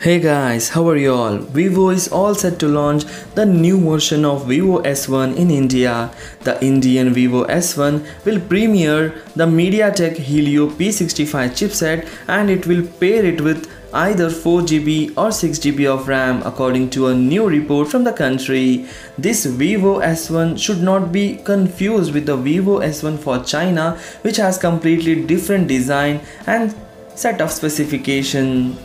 Hey guys, how are you all? Vivo is all set to launch the new version of Vivo S1 in India. The Indian Vivo S1 will premiere the MediaTek Helio P65 chipset and it will pair it with either 4GB or 6GB of RAM according to a new report from the country. This Vivo S1 should not be confused with the Vivo S1 for China, which has completely different design and set of specification.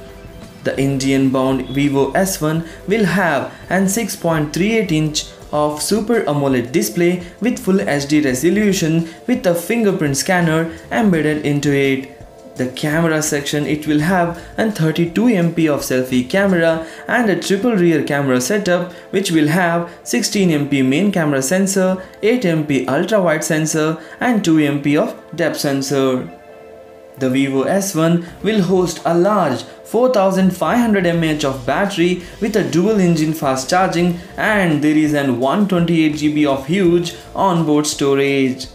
The Indian-bound Vivo S1 will have an 6.38-inch of Super AMOLED display with Full HD resolution with a fingerprint scanner embedded into it. The camera section, it will have an 32MP of selfie camera and a triple rear camera setup which will have 16MP main camera sensor, 8MP ultra-wide sensor and 2MP of depth sensor. The Vivo S1 will host a large 4500 mAh of battery with a dual engine fast charging, and there is an 128GB of huge onboard storage.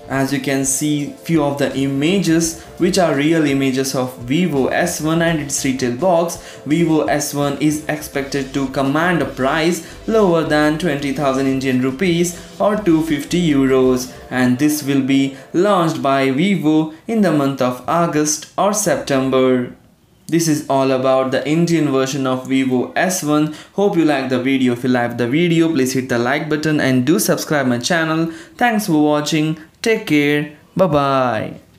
As you can see, few of the images which are real images of Vivo S1 and its retail box. Vivo S1 is expected to command a price lower than 20,000 Indian rupees or 250 euros, and this will be launched by Vivo in the month of August or September. This is all about the Indian version of Vivo S1. Hope you like the video. If you like the video, please hit the like button and do subscribe my channel. Thanks for watching. Take care. Bye bye.